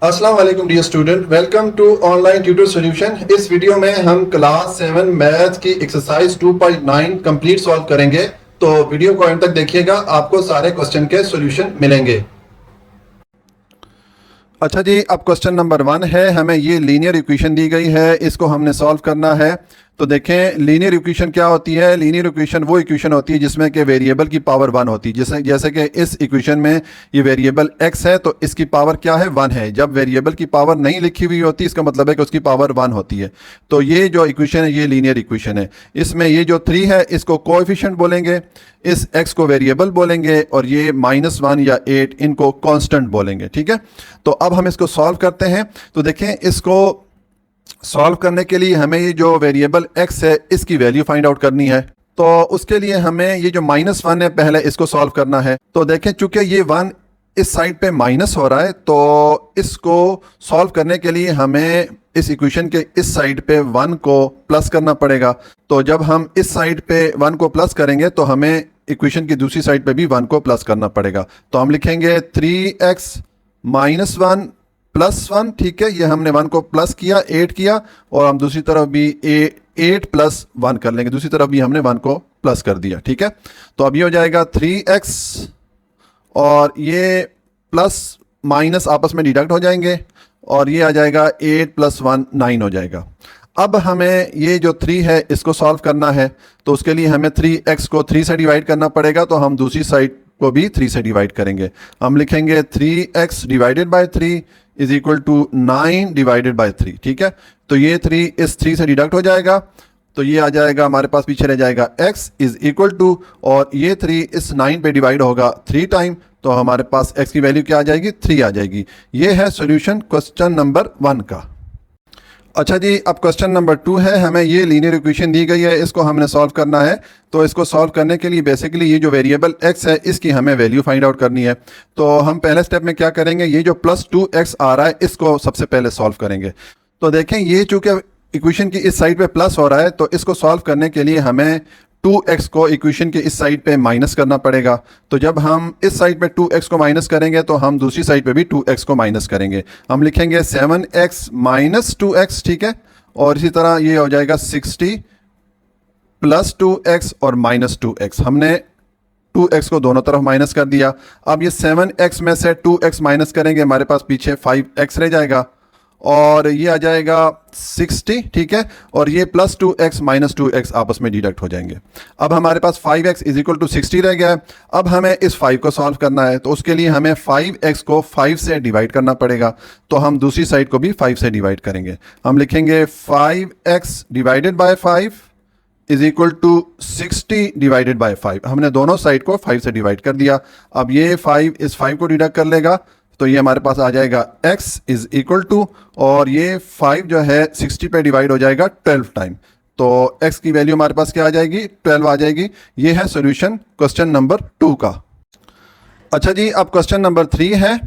अस्सलाम वालेकुम dear student, welcome to online tutor solution. इस वीडियो में हम क्लास 7 मैथ की एक्सरसाइज 2.9 कंप्लीट सॉल्व करेंगे। तो वीडियो को एंड तक देखिएगा, आपको सारे क्वेश्चन के सॉल्यूशन मिलेंगे। अच्छा जी, अब क्वेश्चन नंबर 1 है, हमें ये लीनियर इक्वेशन दी गई है, इसको हमने सॉल्व करना है। तो देखें लीनियर इक्वेशन क्या होती है। लीनियर इक्वेशन वो इक्वेशन होती है जिसमें कि वेरिएबल की पावर 1 होती है। जैसे कि इस इक्वेशन में ये वेरिएबल x है तो इसकी पावर क्या है, 1 है। जब वेरिएबल की पावर नहीं लिखी हुई होती इसका मतलब है कि उसकी पावर 1 होती है। तो ये जो इक्वेशन है ये लीनियर इक्वेशन है। इसमें ये जो 3 है इसको कोएफिशिएंट बोलेंगे, इस x को वेरिएबल बोलेंगे और ये -1 या 8 इनको कांस्टेंट बोलेंगे। ठीक है, तो अब हम इसको सॉल्व करते हैं। तो देखें इसको सॉल्व करने के लिए हमें ये जो वेरिएबल x है इसकी वैल्यू फाइंड आउट करनी है। तो उसके लिए हमें ये जो -1 है पहले इसको सॉल्व करना है। तो देखें चूंकि ये 1 इस साइड पे माइनस हो रहा है तो इसको सॉल्व करने के लिए हमें इस इक्वेशन के इस साइड पे 1 को प्लस करना पड़ेगा। तो जब हम इस साइड पे 1 को प्लस करेंगे तो हमें इक्वेशन की दूसरी साइड पे भी 1 को प्लस करना पड़ेगा। तो हम लिखेंगे 3x - 1 + 1। ठीक है, ये हमने 1 को प्लस किया, 8 किया, और हम दूसरी तरफ भी 8 + 1 कर लेंगे। दूसरी तरफ भी हमने 1 को प्लस कर दिया। ठीक है, तो अब ये हो जाएगा 3x और ये प्लस माइनस आपस में डिडक्ट हो जाएंगे और ये आ जाएगा 8 + 1 9 हो जाएगा। अब हमें ये जो 3 है इसको सॉल्व करना है। तो उसके लिए हमें 3x को 3 से डिवाइड करना पड़ेगा। तो हम दूसरी साइड को भी 3 से डिवाइड करेंगे। हम लिखेंगे 3x / 3 = 9 / 3। ठीक है, तो ये 3 इस 3 से डिडक्ट हो जाएगा तो ये आ जाएगा, हमारे पास पीछे रह जाएगा x = और ये 3 इस 9 पे डिवाइड होगा 3 टाइम, तो हमारे पास x की वैल्यू क्या आ जाएगी, 3 आ जाएगी। ये है सॉल्यूशन क्वेश्चन नंबर 1 का। अच्छा जी, अब क्वेश्चन नंबर 2 है, हमें ये लीनियर इक्वेशन दी गई है, इसको हमने सॉल्व करना है। तो इसको सॉल्व करने के लिए बेसिकली ये जो वेरिएबल x है इसकी हमें वैल्यू फाइंड आउट करनी है। तो हम पहले स्टेप में क्या करेंगे, ये जो +2x आ रहा है इसको सबसे पहले सॉल्व करेंगे। तो देखें ये चूंकि इक्वेशन की इस साइड पे प्लस हो रहा है तो इसको सॉल्व करने के लिए हमें 2x को इक्वेशन के इस साइड पे माइनस करना पड़ेगा। तो जब हम इस साइड पे 2x को माइनस करेंगे तो हम दूसरी साइड पे भी 2x को माइनस करेंगे। हम लिखेंगे 7x - 2x। ठीक है, और इसी तरह ये हो जाएगा 60 + 2x और -2x। हमने 2x को दोनों तरफ माइनस कर दिया। अब ये 7x में से 2x माइनस करेंगे, हमारे पास पीछे 5x रह जाएगा और ये आ जाएगा 60। ठीक है, और ये +2x - 2x आपस में डिडक्ट हो जाएंगे। अब हमारे पास 5x = 60 रह गया है। अब हमें इस 5 को सॉल्व करना है, तो उसके लिए हमें 5x को 5 से डिवाइड करना पड़ेगा। तो हम दूसरी साइड को भी 5 से डिवाइड करेंगे। हम लिखेंगे 5x / 5 = 60 / 5। हमने दोनों साइड को 5 से डिवाइड कर दिया। अब ये 5 इस 5 को डिडक्ट कर लेगा तो ये हमारे पास आ जाएगा x = और ये 5 जो है 60 पे डिवाइड हो जाएगा 12 टाइम। तो x की वैल्यू हमारे पास क्या आ जाएगी, 12 आ जाएगी। ये है सॉल्यूशन क्वेश्चन नंबर 2 का। अच्छा जी, अब क्वेश्चन नंबर 3 है,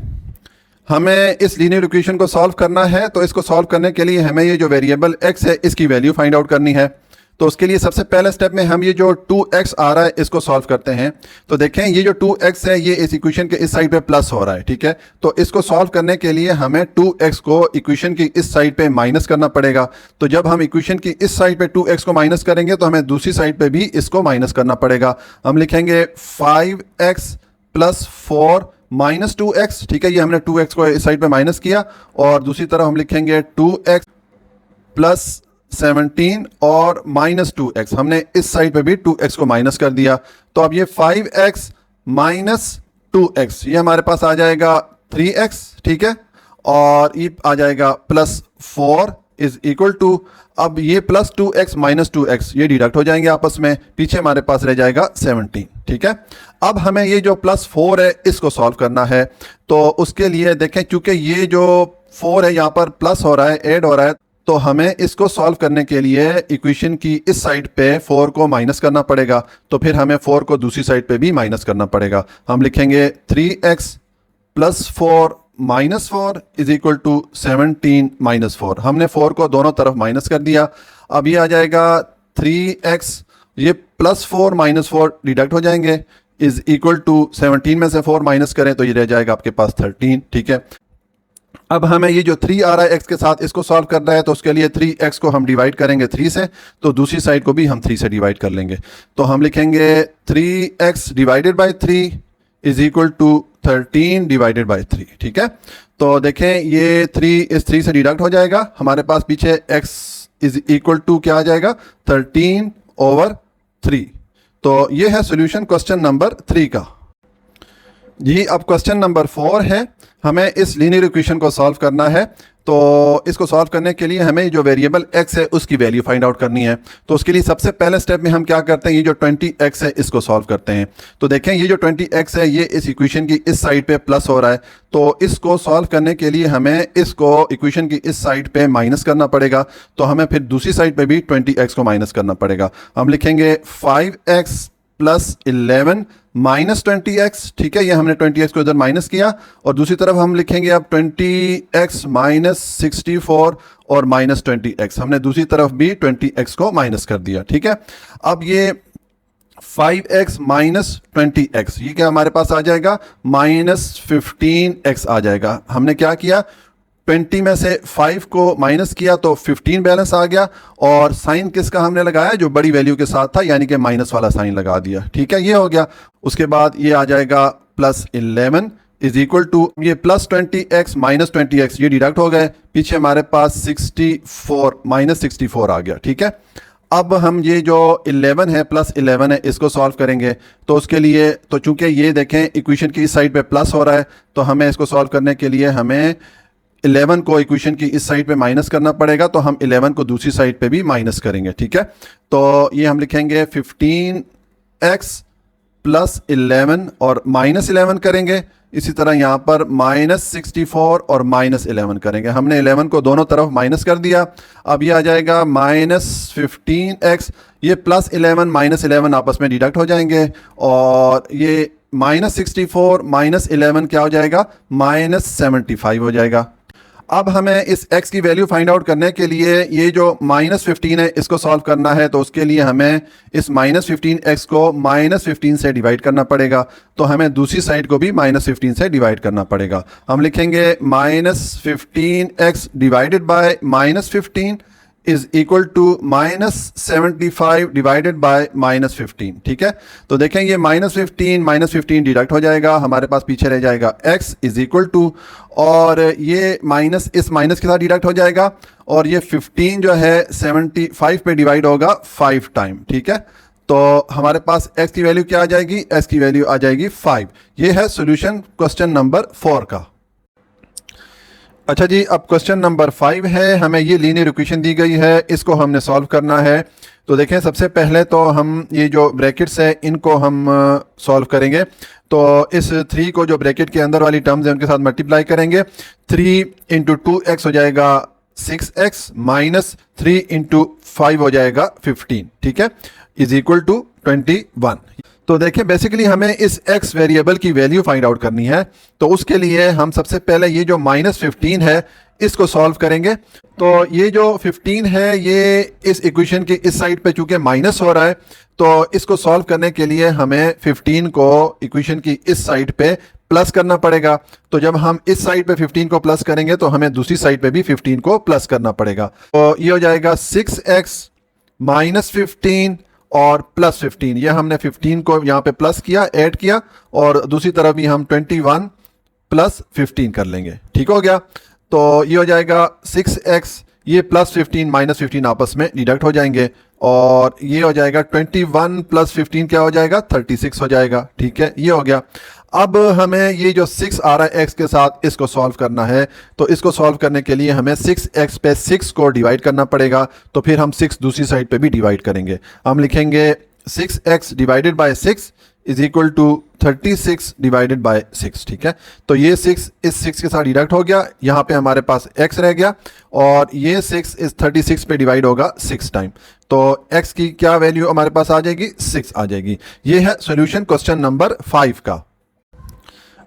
हमें इस लीनियर इक्वेशन को सॉल्व करना है। तो इसको सॉल्व करने के लिए हमें ये जो वेरिएबल x है इसकी वैल्यू फाइंड आउट करनी है। तो उसके लिए सबसे पहले स्टेप में हम ये जो 2x आ रहा है इसको सॉल्व करते हैं। तो देखें ये जो 2x है ये इस इक्वेशन के इस साइड पे प्लस हो रहा है। ठीक है, तो इसको सॉल्व करने के लिए हमें 2x को इक्वेशन की इस साइड पे माइनस करना पड़ेगा। तो जब हम इक्वेशन की इस साइड पे 2x को माइनस करेंगे तो हमें दूसरी साइड पे भी इसको माइनस करना पड़ेगा। हम लिखेंगे 5x + 4 - 2x। ठीक है, ये हमने 2x को इस साइड पे माइनस किया और दूसरी तरफ हम लिखेंगे 2x + 17 और -2x। हमने इस साइड पे भी 2x को माइनस कर दिया। तो अब ये 5x - 2x ये हमारे पास आ जाएगा 3x। ठीक है, और ये आ जाएगा +4 = अब ये +2x - 2x ये डिडक्ट हो जाएंगे आपस में, पीछे हमारे पास रह जाएगा 17। ठीक है, अब हमें ये जो +4 है इसको सॉल्व करना है। तो उसके लिए देखें चूंकि ये जो 4 है यहाँ पर प्लस हो रहा है, ऐड हो रहा है, तो हमें इसको सॉल्व करने के लिए इक्वेशन की इस साइड पे 4 को माइनस करना पड़ेगा। तो फिर हमें 4 को दूसरी साइड पे भी माइनस करना पड़ेगा। हम लिखेंगे 3x + 4 - 4 = 17 - 4। हमने 4 को दोनों तरफ माइनस कर दिया। अब ये आ जाएगा 3x, ये +4 - 4 डिडक्ट हो जाएंगे = 17 में से 4 माइनस करें तो ये रह जाएगा आपके पास 13। ठीक है, अब हमें ये जो 3 आ रहा है x के साथ, इसको सॉल्व करना है, तो उसके लिए 3x को हम डिवाइड करेंगे 3 से, तो दूसरी साइड को भी हम 3 से डिवाइड कर लेंगे। तो हम लिखेंगे 3x divided by 3 is equal to 13 divided by 3। ठीक है, तो देखें ये 3 इस 3 से डिडक्ट हो जाएगा, हमारे पास पीछे x इज इक्वल टू क्या आ जाएगा, 13/3। तो ये है सोल्यूशन क्वेश्चन नंबर 3 का। जी, अब क्वेश्चन नंबर 4 है, हमें इस लीनियर इक्वेशन को सॉल्व करना है। तो इसको सॉल्व करने के लिए हमें जो वेरिएबल x है उसकी वैल्यू फाइंड आउट करनी है। तो उसके लिए सबसे पहले स्टेप में हम क्या करते हैं, ये जो 20x है इसको सॉल्व करते हैं। तो देखें ये जो 20x है ये इस इक्वेशन की इस साइड पे प्लस हो रहा है, तो इसको सॉल्व करने के लिए हमें इसको इक्वेशन की इस साइड पे माइनस करना पड़ेगा। तो हमें फिर दूसरी साइड पे भी 20x को माइनस करना पड़ेगा। हम लिखेंगे 5x प्लस 11 माइनस 20x। ठीक है, ये हमने 20x को इधर माइनस किया, और दूसरी तरफ हम लिखेंगे अब 20x माइनस 64 और माइनस 20x, हमने दूसरी तरफ भी 20x को माइनस कर दिया। ठीक है, अब ये 5x माइनस 20x, ये क्या हमारे पास आ जाएगा, माइनस 15x आ जाएगा। हमने क्या किया, 20 में से 5 को माइनस किया तो 15 बैलेंस आ गया, और साइन किसका हमने लगाया, जो बड़ी वैल्यू के साथ था, यानी कि माइनस वाला साइन लगा दिया। ठीक है, ये हो गया। उसके बाद ये आ जाएगा प्लस 11 इज इक्वल टू, ये प्लस 20x माइनस 20x ये डिडक्ट हो गए, पीछे हमारे पास 64 माइनस 64 आ गया। ठीक है, अब हम ये जो 11 है प्लस 11 है इसको सॉल्व करेंगे। तो उसके लिए, तो चूंकि ये देखें इक्वेशन की इस साइड पे प्लस हो रहा है, तो हमें इसको सॉल्व करने के लिए हमें 11 को इक्वेशन की इस साइड पे माइनस करना पड़ेगा, तो हम 11 को दूसरी साइड पे भी माइनस करेंगे। ठीक है, तो ये हम लिखेंगे 15x प्लस 11 और माइनस 11 करेंगे। इसी तरह यहाँ पर माइनस 64 और माइनस 11 करेंगे। हमने 11 को दोनों तरफ माइनस कर दिया। अब ये आ जाएगा माइनस 15x, ये प्लस 11 माइनस 11 आपस में डिडक्ट हो जाएंगे, और ये माइनस 64 माइनस 11 क्या हो जाएगा, माइनस 75 हो जाएगा। अब हमें इस x की वैल्यू फाइंड आउट करने के लिए ये जो माइनस 15 है इसको सॉल्व करना है। तो उसके लिए हमें इस माइनस 15x को माइनस 15 से डिवाइड करना पड़ेगा, तो हमें दूसरी साइड को भी माइनस 15 से डिवाइड करना पड़ेगा। हम लिखेंगे minus 15x divided by minus 15 is equal to minus 75 divided by minus 15। ठीक है, तो देखें ये माइनस 15 डिडक्ट हो जाएगा, हमारे पास पीछे रह जाएगा x इज इक्वल टू, और ये माइनस इस माइनस के साथ डिडक्ट हो जाएगा, और ये 15 जो है 75 पे डिवाइड होगा 5 टाइम। ठीक है, तो हमारे पास x की वैल्यू क्या आ जाएगी, x की वैल्यू आ जाएगी 5। ये है सोल्यूशन क्वेश्चन नंबर 4 का। अच्छा जी, अब क्वेश्चन नंबर 5 है, हमें ये लीनियर इक्वेशन दी गई है, इसको हमने सॉल्व करना है। तो देखें सबसे पहले तो हम ये जो ब्रैकेट्स है इनको हम सॉल्व करेंगे। तो इस 3 को जो ब्रैकेट के अंदर वाली टर्म्स है उनके साथ मल्टीप्लाई करेंगे। 3 इंटू 2x हो जाएगा 6x माइनस 3 इंटू 5 हो जाएगा 15। ठीक है, इज इक्वल टू 21। तो देखिए बेसिकली हमें इस x वेरिएबल की वैल्यू फाइंड आउट करनी है। तो उसके लिए हम सबसे पहले ये जो माइनस 15 है इसको सॉल्व करेंगे। तो ये जो 15 है ये इस इक्वेशन की इस साइड पे चूंकि माइनस हो रहा है, तो इसको सॉल्व करने के लिए हमें 15 को इक्वेशन की इस साइड पे प्लस करना पड़ेगा। तो जब हम इस साइड पे 15 को प्लस करेंगे तो हमें दूसरी साइड पे भी 15 को प्लस करना पड़ेगा। तो ये हो जाएगा 6x माइनस 15 और प्लस 15। ये हमने 15 को यहाँ पे प्लस किया, ऐड किया, और दूसरी तरफ भी हम 21 प्लस 15 कर लेंगे। ठीक हो गया, तो ये हो जाएगा 6x, ये प्लस 15 माइनस 15 आपस में डिडक्ट हो जाएंगे, और ये हो जाएगा 21 प्लस 15 क्या हो जाएगा, 36 हो जाएगा। ठीक है, ये हो गया। अब हमें ये जो 6 आ रहा है x के साथ इसको सॉल्व करना है। तो इसको सॉल्व करने के लिए हमें 6x पे 6 को डिवाइड करना पड़ेगा। तो फिर हम 6 दूसरी साइड पे भी डिवाइड करेंगे। हम लिखेंगे 6x divided by 6 is equal to 36 divided by 6। ठीक है, तो ये 6 इस 6 के साथ डिडक्ट हो गया, यहाँ पे हमारे पास x रह गया, और ये 6 इस 36 पे डिवाइड होगा 6 टाइम। तो x की क्या वैल्यू हमारे पास आ जाएगी, 6 आ जाएगी। ये है सोल्यूशन क्वेश्चन नंबर 5 का।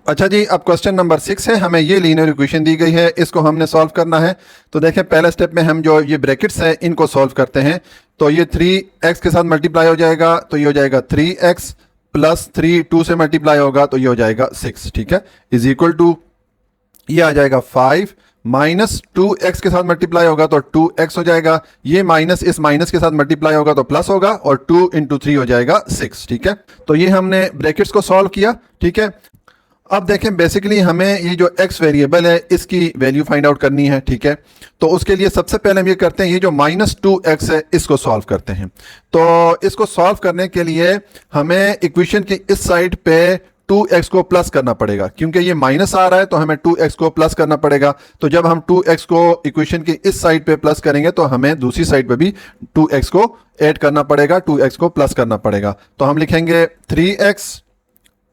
अच्छा जी, अब क्वेश्चन नंबर 6 है, हमें ये लीनियर इक्वेशन दी गई है, इसको हमने सॉल्व करना है। तो देखें पहले स्टेप में हम जो ये ब्रैकेट्स हैं इनको सॉल्व करते हैं। तो ये 3x के साथ मल्टीप्लाई हो जाएगा, तो ये हो जाएगा 3x प्लस 3 2 से मल्टीप्लाई होगा तो ये हो जाएगा 6। ठीक है, इज इक्वल टू ये आ जाएगा 5 माइनस 2x के साथ मल्टीप्लाई होगा तो 2x हो जाएगा, ये माइनस इस माइनस के साथ मल्टीप्लाई होगा तो प्लस होगा, और 2 इंटू 3 हो जाएगा 6। ठीक है, तो ये हमने ब्रैकेट्स को सॉल्व किया। ठीक है, अब देखें बेसिकली हमें ये जो x वेरिएबल है इसकी वैल्यू फाइंड आउट करनी है। ठीक है, तो उसके लिए सबसे पहले हम ये करते हैं, ये जो -2x है इसको सॉल्व करते हैं। तो इसको सॉल्व करने के लिए हमें इक्वेशन की इस साइड पे 2x को प्लस करना पड़ेगा, क्योंकि ये माइनस आ रहा है तो हमें 2x को प्लस करना पड़ेगा। तो जब हम 2x को इक्वेशन की इस साइड पे प्लस करेंगे तो हमें दूसरी साइड पे भी 2x को ऐड करना पड़ेगा, 2x को प्लस करना पड़ेगा। तो हम लिखेंगे 3x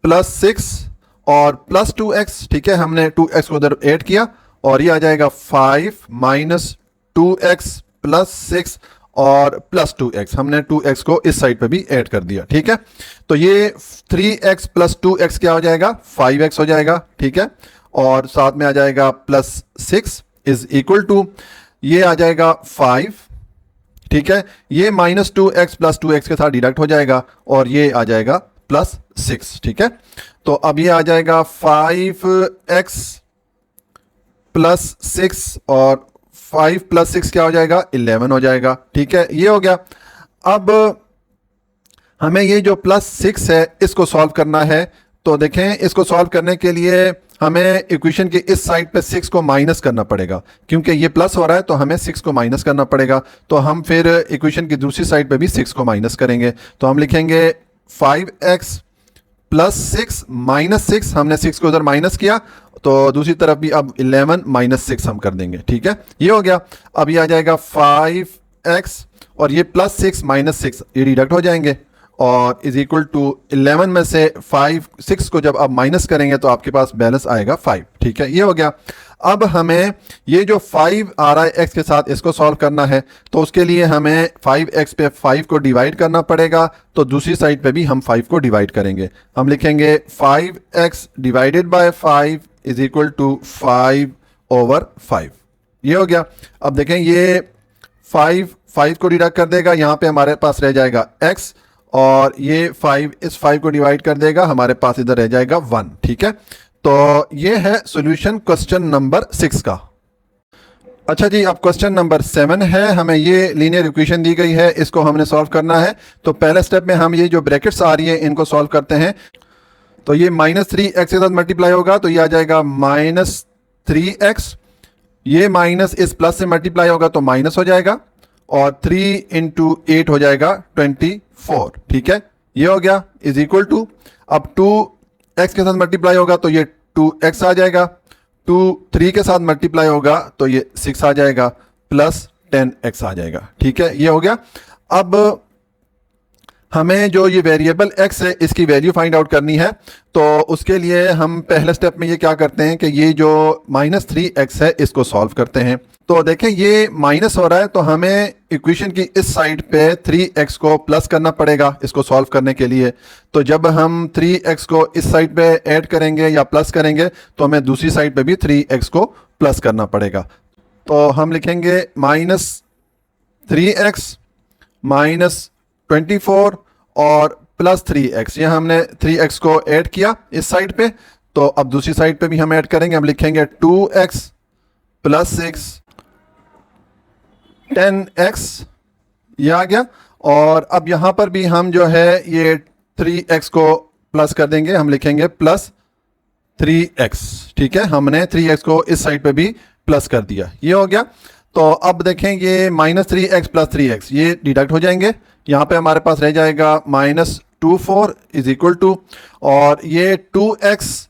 प्लस 6 और प्लस 2x। ठीक है, हमने 2x को उधर ऐड किया और ये आ जाएगा 5 माइनस 2x प्लस 6 और प्लस 2x, हमने 2x को इस साइड पे भी ऐड कर दिया। ठीक है, तो ये 3x प्लस 2x क्या हो जाएगा, 5x हो जाएगा। ठीक है, और साथ में आ जाएगा प्लस 6 इज इक्वल टू, ये आ जाएगा 5। ठीक है, ये -2x प्लस 2x के साथ डिडक्ट हो जाएगा और ये आ जाएगा प्लस 6। ठीक है, तो अब ये आ जाएगा 5x प्लस 6 और 5 प्लस 6 क्या हो जाएगा, 11 हो जाएगा। ठीक है, ये हो गया। अब हमें ये जो प्लस 6 है इसको सॉल्व करना है। तो देखें, इसको सॉल्व करने के लिए हमें इक्वेशन के इस साइड पे 6 को माइनस करना पड़ेगा, क्योंकि ये प्लस हो रहा है तो हमें 6 को माइनस करना पड़ेगा। तो हम फिर इक्वेशन की दूसरी साइड पे भी 6 को माइनस करेंगे। तो हम लिखेंगे 5x प्लस 6 माइनस 6, हमने 6 को उधर माइनस किया तो दूसरी तरफ भी अब 11 माइनस 6 हम कर देंगे। ठीक है, ये हो गया। अब ये आ जाएगा 5x और ये प्लस 6 माइनस 6 ये डिडक्ट हो जाएंगे और इज इक्वल टू 11 में से 6 को जब आप माइनस करेंगे तो आपके पास बैलेंस आएगा 5। ठीक है, ये हो गया। अब हमें ये जो 5 आ रहा है x के साथ इसको सॉल्व करना है, तो उसके लिए हमें 5x पे 5 को डिवाइड करना पड़ेगा, तो दूसरी साइड पे भी हम 5 को डिवाइड करेंगे। हम लिखेंगे 5x divided by 5 is equal to 5/5। ये हो गया। अब देखें, ये 5 को डिडक्ट कर देगा, यहाँ पे हमारे पास रह जाएगा x और ये 5 इस 5 को डिवाइड कर देगा, हमारे पास इधर रह जाएगा 1। ठीक है, तो ये है सॉल्यूशन क्वेश्चन नंबर 6 का। अच्छा जी, अब क्वेश्चन नंबर 7 है। हमें ये लीनियर इक्वेशन दी गई है, इसको हमने सॉल्व करना है। तो पहले स्टेप में हम ये जो ब्रैकेट्स आ रही है इनको सॉल्व करते हैं। तो ये -3x के साथ मल्टीप्लाई होगा तो ये आ जाएगा -3x, ये माइनस इस प्लस से मल्टीप्लाई होगा तो माइनस हो जाएगा और 3 इंटू 8 हो जाएगा 24। ठीक है, ये हो गया इज इक्वल टू, अब 2x के साथ मल्टीप्लाई होगा तो ये 2x आ जाएगा, 3 के साथ मल्टीप्लाई होगा तो ये 6 आ जाएगा प्लस 10x आ जाएगा। ठीक है, ये हो गया। अब हमें जो ये वेरिएबल x है इसकी वैल्यू फाइंड आउट करनी है। तो उसके लिए हम पहले स्टेप में ये क्या करते हैं कि ये जो -3x है इसको सॉल्व करते हैं। तो देखें, ये माइनस हो रहा है तो हमें इक्वेशन की इस साइड पे 3x को प्लस करना पड़ेगा इसको सॉल्व करने के लिए। तो जब हम 3x को इस साइड पे ऐड करेंगे या प्लस करेंगे तो हमें दूसरी साइड पे भी 3x को प्लस करना पड़ेगा। तो हम लिखेंगे -3x -24 और प्लस 3x, ये हमने 3x को ऐड किया इस साइड पे, तो अब दूसरी साइड पे भी हम ऐड करेंगे। हम लिखेंगे 2x प्लस 6 10x, ये आ गया। और अब यहां पर भी हम जो है ये 3x को प्लस कर देंगे, हम लिखेंगे प्लस 3x। ठीक है, हमने 3x को इस साइड पे भी प्लस कर दिया, ये हो गया। तो अब देखें, ये -3x प्लस 3x ये डिडक्ट हो जाएंगे, यहाँ पे हमारे पास रह जाएगा -24 इज इक्वल टू, और ये 2x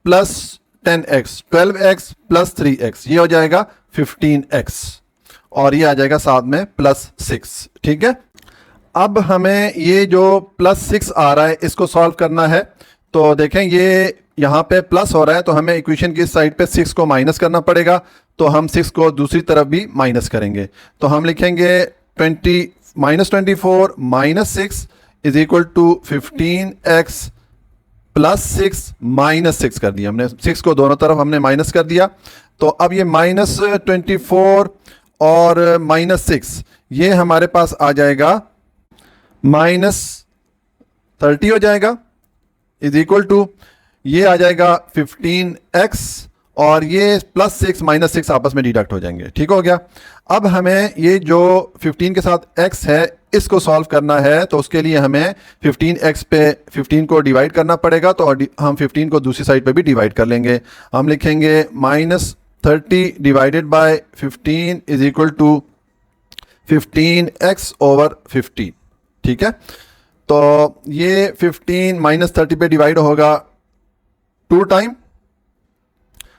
plus 10x 12x plus 3x ये हो जाएगा 15x, और ये आ जाएगा साथ में प्लस 6। ठीक है, अब हमें ये जो प्लस 6 आ रहा है इसको सॉल्व करना है। तो देखें, ये यहाँ पे प्लस हो रहा है तो हमें इक्वेशन की साइड पे 6 को माइनस करना पड़ेगा, तो हम 6 को दूसरी तरफ भी माइनस करेंगे। तो हम लिखेंगे -24 minus 6 is equal to 15x plus 6 minus 6 कर दिया हमने, 6 को दोनों तरफ हमने माइनस कर दिया। तो अब ये -24 और -6 ये हमारे पास आ जाएगा -30 हो जाएगा इज इक्वल टू, ये आ जाएगा 15x और ये +6 -6 आपस में डिडक्ट हो जाएंगे। ठीक हो गया। अब हमें ये जो 15 के साथ x है इसको सॉल्व करना है, तो उसके लिए हमें 15x पे 15 को डिवाइड करना पड़ेगा। तो हम 15 को दूसरी साइड पे भी डिवाइड कर लेंगे। हम लिखेंगे -30 divided by 15 is equal to 15x/15। ठीक है, तो ये 15 -30 पे डिवाइड होगा 2 टाइम,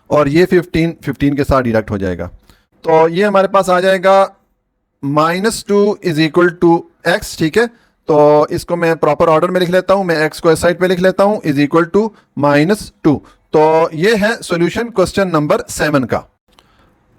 और ये 15 के साथ डिडक्ट हो जाएगा। तो ये हमारे पास आ जाएगा -2 इज इक्वल टू x। ठीक है, तो इसको मैं प्रॉपर ऑर्डर में लिख लेता हूं, मैं x को इस साइड पे लिख लेता हूं, इज इक्वल टू -2। तो ये है सॉल्यूशन क्वेश्चन नंबर 7 का।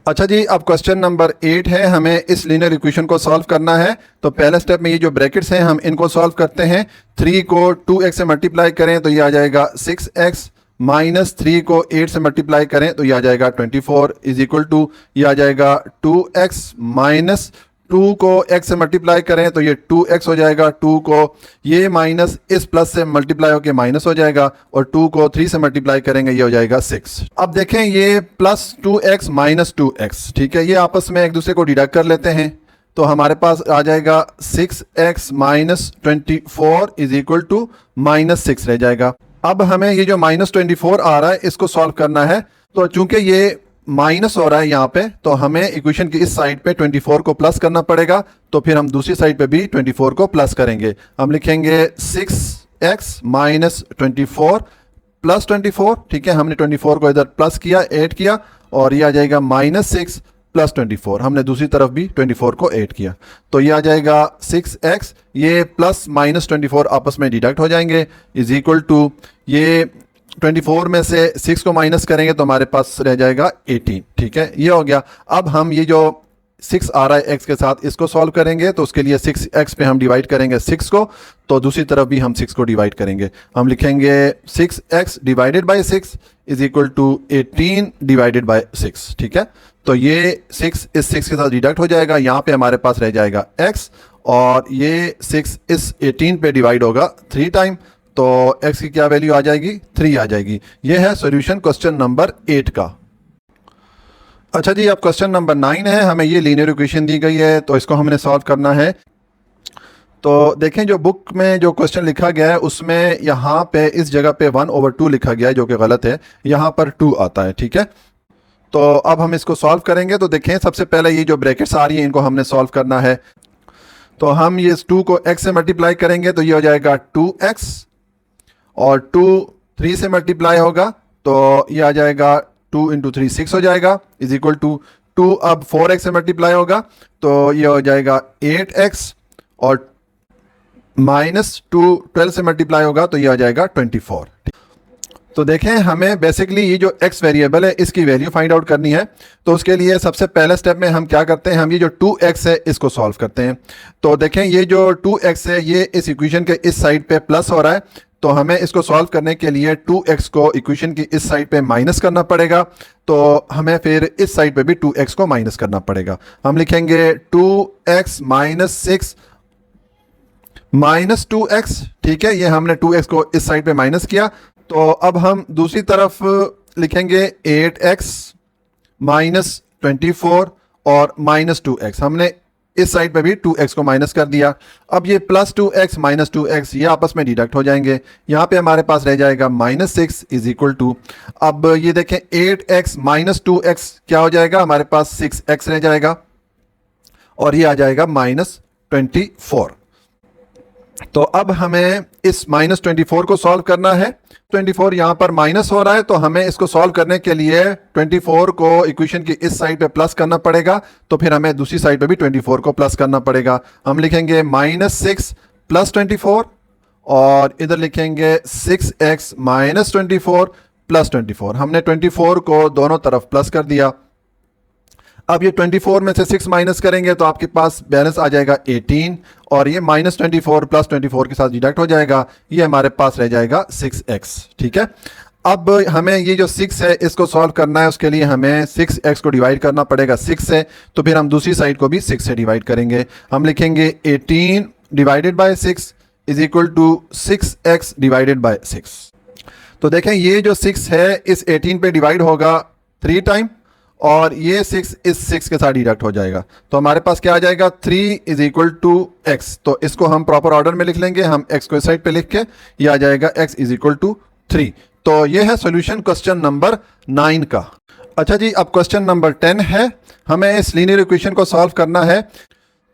अच्छा जी, अब क्वेश्चन नंबर 8 है, हमें इस लीनियर इक्वेशन को सॉल्व करना है। तो पहले स्टेप में ये जो ब्रैकेट्स हैं हम इनको सॉल्व करते हैं। 3 को 2x से मल्टीप्लाई करें तो ये आ जाएगा 6x, -3 को 8 से मल्टीप्लाई करें तो ये आ जाएगा 24 इज इक्वल टू, ये आ जाएगा 2x, -2 को x से मल्टीप्लाई करें तो ये 2x हो जाएगा, 2 को ये माइनस इस प्लस से मल्टीप्लाई होकर माइनस हो जाएगा, और 2 को 3 से मल्टीप्लाई करेंगे ये हो जाएगा 6। अब देखें ये +2x -2x, ठीक है, ये आपस में एक दूसरे को डिडक्ट कर लेते हैं। तो हमारे पास आ जाएगा 6x -24 इज इक्वल टू -6 रह जाएगा। अब हमें ये जो -24 आ रहा है इसको सॉल्व करना है। तो चूंकि ये माइनस हो रहा है यहाँ पे, तो हमें इक्वेशन की इस साइड पे 24 को प्लस करना पड़ेगा। तो फिर हम दूसरी साइड पे भी 24 को प्लस करेंगे। हम लिखेंगे 6x -24 प्लस 24। ठीक है, हमने 24 को इधर प्लस किया, ऐड किया, और ये आ जाएगा -6 प्लस 24। हमने दूसरी तरफ भी 24 को ऐड किया, तो ये आ जाएगा 6x, ये प्लस -24 आपस में डिडक्ट हो जाएंगे, इज इक्वल टू, ये 24 में से 6 को माइनस करेंगे तो हमारे पास रह जाएगा 18। ठीक है, ये हो गया। अब हम ये जो 6 आ रहा है x के साथ, इसको सॉल्व करेंगे। तो उसके लिए 6x पे हम डिवाइड करेंगे 6 को, तो दूसरी तरफ भी हम 6 को डिवाइड करेंगे। हम लिखेंगे 6x divided by 6 is equal to 18 divided by 6। ठीक है, तो ये 6 इस 6 के साथ डिडक्ट हो जाएगा, यहाँ पे हमारे पास रह जाएगा x, और ये 6 इस 18 पे डिवाइड होगा 3 टाइम, तो x की क्या वैल्यू आ जाएगी, 3 आ जाएगी। ये है सॉल्यूशन क्वेश्चन नंबर 8 का। अच्छा जी, अब क्वेश्चन नंबर 9 है, हमें ये लीनियर इक्वेशन दी गई है, तो इसको हमने सॉल्व करना है। तो देखें जो बुक में जो क्वेश्चन लिखा गया है उसमें यहाँ पे इस जगह पे 1/2 लिखा गया है, जो कि गलत है, यहाँ पर 2 आता है। ठीक है, तो अब हम इसको सॉल्व करेंगे। तो देखें सबसे पहले ये जो ब्रैकेट्स आ रही हैं इनको हमने सॉल्व करना है। तो हम ये 2 को x से मल्टीप्लाई करेंगे तो ये हो जाएगा 2x, और 2 3 से मल्टीप्लाई होगा तो ये आ जाएगा 2 × 3 6 हो जाएगा, इज इक्वल टू 2 अब 4x से मल्टीप्लाई होगा तो ये हो जाएगा 8x, और -2 12 से मल्टीप्लाई होगा तो ये आ जाएगा 24। तो देखें हमें बेसिकली ये जो x वेरिएबल है इसकी वैल्यू फाइंड आउट करनी है। तो उसके लिए सबसे पहले स्टेप में हम क्या करते हैं, हम ये जो 2x है इसको सॉल्व करते हैं। तो देखें ये जो 2x है ये इस इक्वेशन के इस साइड पे प्लस हो रहा है, तो हमें इसको सॉल्व करने के लिए 2x को इक्वेशन की इस साइड पे माइनस करना पड़ेगा। तो हमें फिर इस साइड पे भी 2x को माइनस करना पड़ेगा। हम लिखेंगे 2x -6 -2x। ठीक है, ये हमने 2x को इस साइड पे माइनस किया। तो अब हम दूसरी तरफ लिखेंगे 8x -24 और -2x। हमने इस साइड पे भी 2x को माइनस कर दिया। अब ये +2x -2x ये आपस में डिडक्ट हो जाएंगे। यहाँ पे हमारे पास रह जाएगा -6 इज इक्वल टू, अब ये देखें 8x -2x क्या हो जाएगा, हमारे पास 6x रह जाएगा, और ये आ जाएगा -24। तो अब हमें इस -24 को सॉल्व करना है। 24 यहाँ पर माइनस हो रहा है, तो हमें इसको सॉल्व करने के लिए 24 को इक्वेशन की इस साइड पे प्लस करना पड़ेगा। तो फिर हमें दूसरी साइड पे भी 24 को प्लस करना पड़ेगा। हम लिखेंगे -6 + 24, और इधर लिखेंगे 6x -24 + 24। हमने 24 को दोनों तरफ प्लस कर दिया। अब ये 24 में से 6 माइनस करेंगे तो आपके पास बैलेंस आ जाएगा 18, और ये -24 + 24 के साथ डिडक्ट हो जाएगा, ये हमारे पास रह जाएगा 6x। ठीक है, अब हमें ये जो 6 है इसको सॉल्व करना है। उसके लिए हमें 6x को डिवाइड करना पड़ेगा 6 से, तो फिर हम दूसरी साइड को भी 6 से डिवाइड करेंगे। हम लिखेंगे 18 divided by 6 is equal to 6x divided by 6। तो देखें ये जो 6 है इस 18 पे डिवाइड होगा 3 टाइम, और ये 6 इस 6 के साथ डिडक्ट हो जाएगा। तो हमारे पास क्या आ जाएगा, 3 इज इक्वल टू एक्स। तो इसको हम प्रॉपर ऑर्डर में लिख लेंगे, हम एक्स को इस साइड पे लिख के, ये आ जाएगा एक्स इज इक्वल टू 3। तो ये है सॉल्यूशन क्वेश्चन नंबर 9 का। अच्छा जी, अब क्वेश्चन नंबर 10 है, हमें इस लीनियर इक्वेशन को सॉल्व करना है।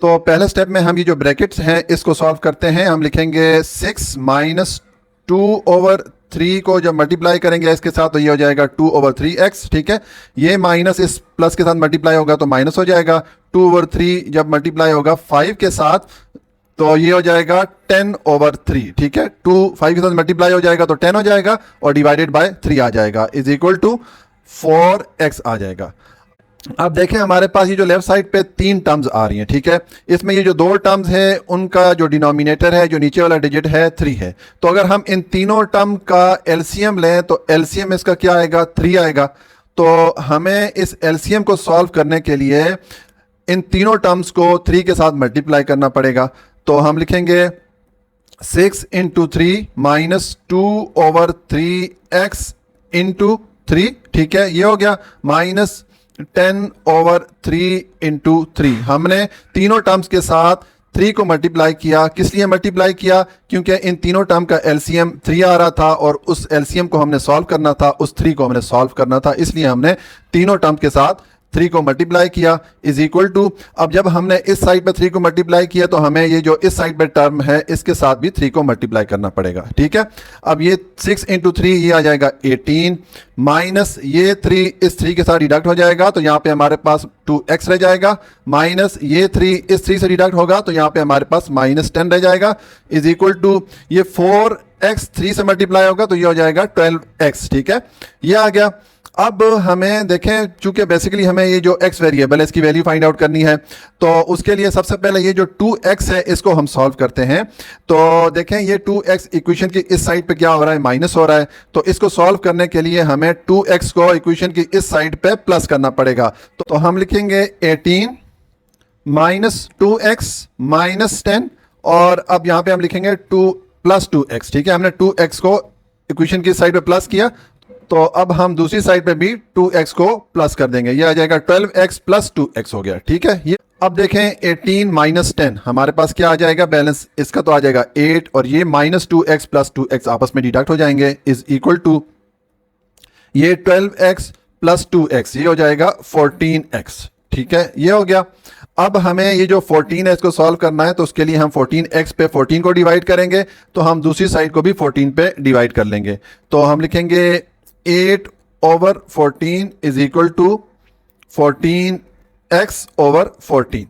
तो पहले स्टेप में हम ये जो ब्रैकेट्स हैं इसको सॉल्व करते हैं। हम लिखेंगे 6 माइनस 2/3 को जब मल्टीप्लाई करेंगे इसके साथ तो ये हो जाएगा 2/3x, ठीक है। ये माइनस इस प्लस के साथ मल्टीप्लाई होगा तो माइनस हो जाएगा। 2/3 जब मल्टीप्लाई होगा 5 के साथ तो ये हो जाएगा 10/3, ठीक है। 2 5 के साथ मल्टीप्लाई हो जाएगा तो 10 हो जाएगा और डिवाइडेड बाय 3 आ जाएगा, इज इक्वल टू 4x आ जाएगा। अब देखें हमारे पास ये जो लेफ्ट साइड पे 3 टर्म्स आ रही हैं, ठीक है। इसमें ये जो 2 टर्म्स है उनका जो डिनोमिनेटर है, जो नीचे वाला डिजिट है, 3 है। तो अगर हम इन तीनों टर्म का एलसीएम लें तो एलसीएम इसका क्या आएगा, 3 आएगा। तो हमें इस एलसीएम को सॉल्व करने के लिए इन तीनों टर्म्स को 3 के साथ मल्टीप्लाई करना पड़ेगा। तो हम लिखेंगे 6 इंटू 3 माइनस 2/3x इंटू 3, ठीक है। ये हो गया माइनस 10/3 इंटू 3। हमने तीनों टर्म्स के साथ 3 को मल्टीप्लाई किया। किस लिए मल्टीप्लाई किया, क्योंकि इन तीनों टर्म का एलसीएम 3 आ रहा था और उस एलसीएम को हमने सॉल्व करना था, उस 3 को हमने सॉल्व करना था, इसलिए हमने तीनों टर्म के साथ 3 को मल्टीप्लाई किया, इज इक्वल टू। अब जब हमने इस साइड पे 3 को मल्टीप्लाई किया तो हमें ये जो इस साइड पे टर्म है इसके साथ भी 3 को मल्टीप्लाई करना पड़ेगा, ठीक है। अब ये 6 इंटू 3 ये आ जाएगा 18, माइनस ये 3 इस 3 के साथ डिडक्ट हो जाएगा तो यहाँ पे हमारे पास 2x रह जाएगा, माइनस ये 3 इस 3 से डिडक्ट होगा तो यहाँ पे हमारे पास -10 रह जाएगा, इज इक्वल टू ये 4x 3 से मल्टीप्लाई होगा तो ये हो जाएगा 12x, ठीक है। ये आ गया। अब हमें देखें, चूंकि बेसिकली हमें ये जो x वेरिएबल है इसकी वैल्यू फाइंड आउट करनी है, तो उसके लिए सबसे पहले ये जो 2x है इसको हम सॉल्व करते हैं। तो देखें ये 2x इक्वेशन की इस साइड पे क्या हो रहा है, माइनस हो रहा है। तो इसको सॉल्व करने के लिए हमें 2x को इक्वेशन की इस साइड पे प्लस करना पड़ेगा। तो हम लिखेंगे 18 माइनस 2x माइनस 10, और अब यहाँ पे हम लिखेंगे 2 प्लस 2x, ठीक है। हमने 2x को इक्वेशन की साइड पे प्लस किया तो अब हम दूसरी साइड पे भी 2x को प्लस कर देंगे, ये आ जाएगा 12x प्लस 2x हो गया, ठीक है। ये अब देखें 18 माइनस 10 हमारे पास क्या आ जाएगा, बैलेंस इसका तो आ जाएगा 8, और ये माइनस 2x प्लस 2x आपस में डिडक्ट हो जाएंगे, इज इक्वल टू ये 12x प्लस 2x ये हो जाएगा 14x, ठीक है। ये हो गया। अब हमें ये जो 14 है इसको सॉल्व करना है तो उसके लिए हम 14x पे 14 को डिवाइड करेंगे, तो हम दूसरी साइड को भी 14 पे डिवाइड कर लेंगे। तो हम लिखेंगे 8/14 इज इक्वल टू 14x/14।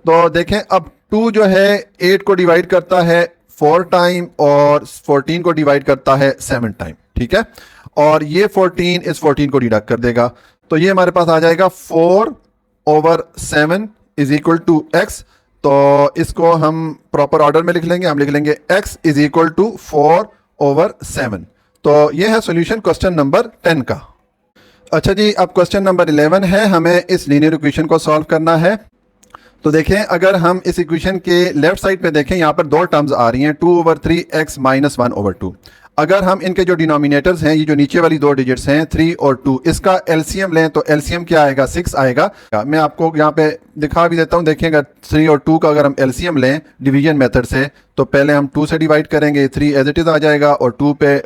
तो देखें अब 2 जो है 8 को डिवाइड करता है 4 टाइम और 14 को डिवाइड करता है 7 टाइम, ठीक है। और ये 14 इस 14 को डिडक्ट कर देगा तो ये हमारे पास आ जाएगा 4/7 इज इक्वल टू x। तो इसको हम प्रॉपर ऑर्डर में लिख लेंगे, हम लिख लेंगे x इज इक्वल टू 4/7। तो ये है सॉल्यूशन क्वेश्चन नंबर 10 का। अच्छा जी, अब क्वेश्चन नंबर 11 है, हमें इस लीनियर इक्वेशन को सॉल्व करना है। तो देखें अगर हम इस इक्वेशन के लेफ्ट साइड पे देखें यहाँ पर 2 टर्म्स आ रही हैं, 2/3x माइनस 1/2। अगर हम इनके जो डिनोमिनेटर्स हैं, ये जो नीचे वाली 2 डिजिट्स हैं 3 और 2, इसका एलसीएम लें तो एलसीएम क्या आएगा, 6 आएगा। मैं आपको यहाँ पे दिखा भी देता हूँ, देखिएगा 3 और 2 का अगर हम एलसीएम लें डिवीजन मेथड से तो पहले हम 2 से डिवाइड करेंगे, 3 एज इट इज आ जाएगा, और 2 पे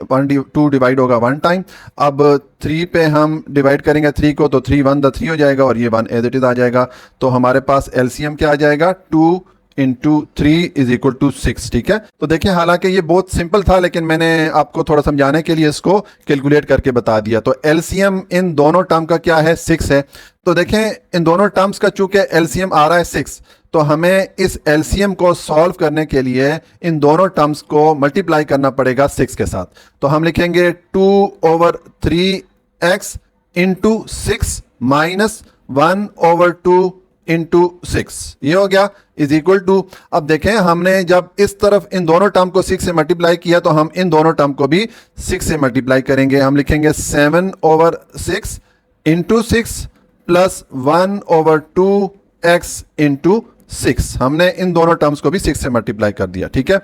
2 डिवाइड होगा 1 टाइम। अब 3 पे हम डिवाइड करेंगे 3 को तो 3 1 3 हो जाएगा और ये 1 एज इट इज आ जाएगा। तो हमारे पास एलसीएम क्या आ जाएगा, 2 इंटू 3 इज इक्वल टू 6, ठीक है। तो देखिए हालांकि ये बहुत सिंपल था लेकिन मैंने आपको थोड़ा समझाने के लिए इसको कैलकुलेट करके बता दिया। तो एलसीएम इन दोनों टर्म का क्या है, 6 है। तो देखें इन दोनों टर्म्स का चूंकि एलसीएम आ रहा है 6, तो हमें इस एलसीएम को सॉल्व करने के लिए इन दोनों टर्म्स को मल्टीप्लाई करना पड़ेगा 6 के साथ। तो हम लिखेंगे 2/3x इंटू 6 माइनस 1/2 इंटू 6, ये हो गया, इज इक्वल टू। अब देखें हमने जब इस तरफ इन दोनों टर्म को 6 से मल्टीप्लाई किया तो हम इन दोनों टर्म को भी 6 से मल्टीप्लाई करेंगे। हम लिखेंगे 7/6 इंटू 6 प्लस 1/2x इंटू 6। हमने इन दोनों टर्म्स को भी 6 से मल्टीप्लाई कर दिया, ठीक है।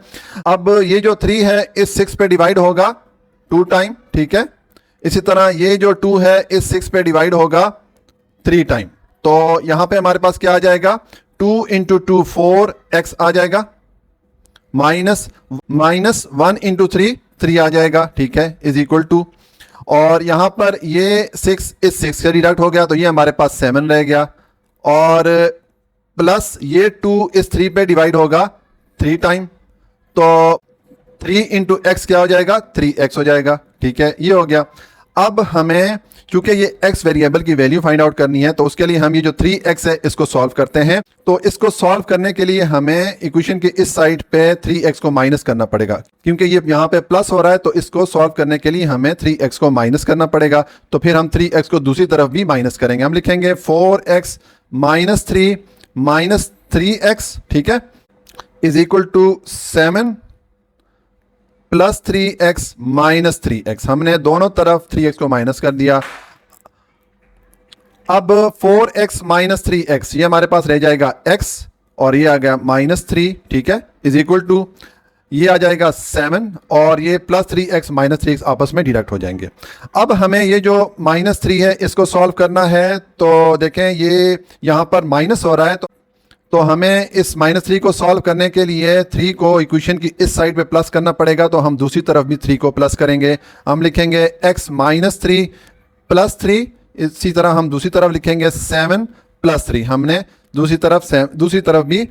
अब ये जो 3 है इस 6 पे डिवाइड होगा 2 टाइम, ठीक है। इसी तरह ये जो 2 है इस 6 पे डिवाइड होगा 3 टाइम, तो यहां पे हमारे पास क्या आ जाएगा, 2 इंटू 2 4x आ जाएगा, माइनस 1 इंटू 3 आ जाएगा, ठीक है, इज इक्वल टू, और यहां पर ये 6 इस 6 से डिडक्ट हो गया तो ये हमारे पास 7 रह गया, और प्लस ये 2 इस 3 पे डिवाइड होगा 3 टाइम, तो 3 इंटू एक्स क्या हो जाएगा, 3x हो जाएगा, ठीक है, ये हो गया। अब हमें चूंकि ये x वेरिएबल की वैल्यू फाइंड आउट करनी है तो उसके लिए हम ये जो 3x है इसको सॉल्व करते हैं। तो इसको सॉल्व करने के लिए हमें इक्वेशन की इस साइड पे 3x को माइनस करना पड़ेगा, क्योंकि ये यहाँ पे प्लस हो रहा है तो इसको सॉल्व करने के लिए हमें 3x को माइनस करना पड़ेगा। तो फिर हम 3x को दूसरी तरफ भी माइनस करेंगे, हम लिखेंगे 4x माइनस 3 माइनस 3x, ठीक है, is equal to 7 plus 3x minus 3x। हमने दोनों तरफ 3x को माइनस कर दिया। अब 4x माइनस 3x ये हमारे पास रह जाएगा x, और ये आ गया -3, ठीक है, इज इक्वल टू ये आ जाएगा 7, और ये प्लस 3x माइनस 3x आपस में डिडक्ट हो जाएंगे। अब हमें ये जो -3 है इसको सॉल्व करना है, तो देखें ये यहाँ पर माइनस हो रहा है, तो हमें इस -3 को सॉल्व करने के लिए 3 को इक्वेशन की इस साइड पे प्लस करना पड़ेगा, तो हम दूसरी तरफ भी 3 को प्लस करेंगे। हम लिखेंगे x माइनस 3 प्लस 3, इसी तरह हम दूसरी तरफ लिखेंगे 7 प्लस 3, हमने दूसरी तरफ भी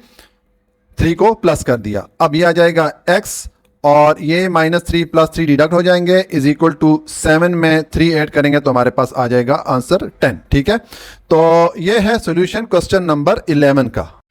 3 को प्लस कर दिया। अब ये आ जाएगा x, और ये -3 प्लस 3 डिडक्ट हो जाएंगे, इज इक्वल टू 7 में 3 ऐड करेंगे तो हमारे पास आ जाएगा आंसर 10, ठीक है। तो ये है सॉल्यूशन क्वेश्चन नंबर 11 का।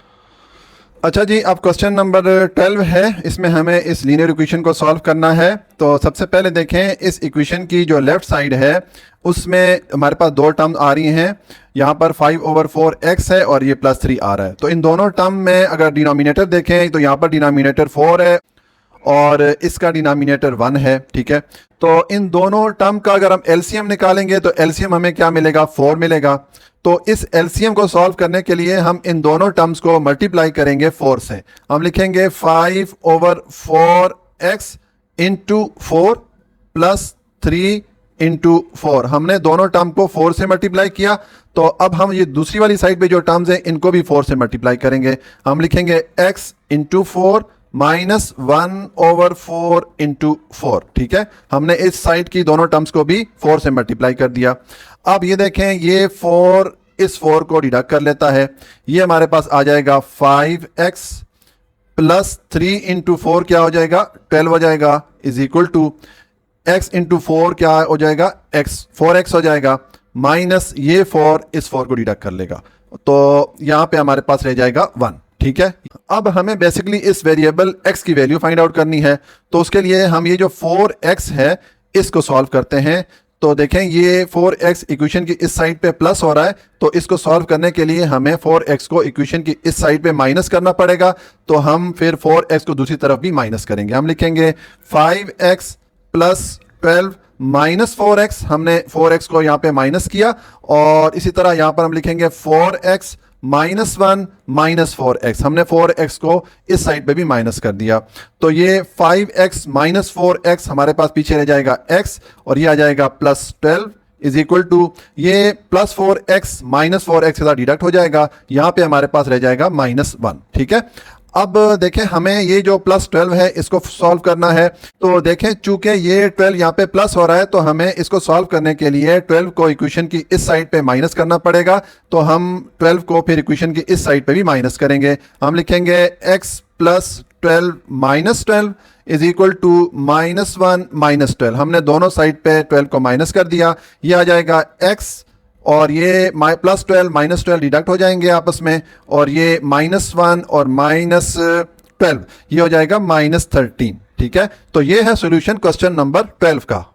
अच्छा जी, अब क्वेश्चन नंबर 12 है, इसमें हमें इस लीनियर इक्वेशन को सॉल्व करना है। तो सबसे पहले देखें इस इक्वेशन की जो लेफ्ट साइड है उसमें हमारे पास दो टर्म आ रही हैं, यहाँ पर 5/4x है और ये +3 आ रहा है। तो इन दोनों टर्म में अगर डिनोमिनेटर देखें तो यहाँ पर डिनोमिनेटर 4 है और इसका डिनोमिनेटर 1 है, ठीक है। तो इन दोनों टर्म का अगर हम एलसीएम निकालेंगे तो एलसीएम हमें क्या मिलेगा, 4 मिलेगा। तो इस एलसीएम को सॉल्व करने के लिए हम इन दोनों टर्म्स को मल्टीप्लाई करेंगे 4 से। हम लिखेंगे 5/4x इंटू 4 प्लस 3 इंटू 4। हमने दोनों टर्म को 4 से मल्टीप्लाई किया, तो अब हम ये दूसरी वाली साइड पे जो टर्म्स हैं इनको भी 4 से मल्टीप्लाई करेंगे। हम लिखेंगे x इंटू 4 माइनस 1/4 इंटू 4, ठीक है। हमने इस साइड की दोनों टर्म्स को भी 4 से मल्टीप्लाई कर दिया। अब ये देखें ये 4 इस 4 को डिडक्ट कर लेता है, ये हमारे पास आ जाएगा 5x प्लस 3 इंटू 4 क्या हो जाएगा, 12 हो जाएगा, is equal to x into 4 क्या हो जाएगा, x 4x हो जाएगा, माइनस ये 4 इस 4 को डिडक्ट कर लेगा, तो यहाँ पे हमारे पास रह जाएगा 1, ठीक है। अब हमें बेसिकली इस वेरिएबल x की वैल्यू फाइंड आउट करनी है, तो उसके लिए हम ये जो 4x है इसको सॉल्व करते हैं। तो देखें ये 4x इक्वेशन की इस साइड पे प्लस हो रहा है, तो इसको सॉल्व करने के लिए हमें 4x को इक्वेशन की इस साइड पे माइनस करना पड़ेगा। तो हम फिर 4x को दूसरी तरफ भी माइनस करेंगे। हम लिखेंगे 5x प्लस 12 माइनस 4x, हमने 4x को यहाँ पे माइनस किया, और इसी तरह यहाँ पर हम लिखेंगे 4x माइनस 1 माइनस 4x, हमने 4x को इस साइड पे भी माइनस कर दिया। तो ये 5x माइनस 4x हमारे पास पीछे रह जाएगा x, और ये आ जाएगा +12 इज इक्वल टू ये +4x माइनस 4x के साथ डिडक्ट हो जाएगा, यहाँ पे हमारे पास रह जाएगा -1, ठीक है। अब देखें हमें ये जो +12 है इसको सॉल्व करना है। तो देखें चूंकि ये 12 यहाँ पे प्लस हो रहा है, तो हमें इसको सॉल्व करने के लिए 12 को इक्वेशन की इस साइड पे माइनस करना पड़ेगा। तो हम 12 को फिर इक्वेशन की इस साइड पे भी माइनस करेंगे। हम लिखेंगे x plus 12 minus 12 is equal to -1 minus 12। हमने दोनों साइड पे 12 को माइनस कर दिया, ये आ जाएगा x, और ये +12 -12 डिडक्ट हो जाएंगे आपस में, और ये -1 और -12 ये हो जाएगा -13, ठीक है। तो ये है सॉल्यूशन क्वेश्चन नंबर 12 का।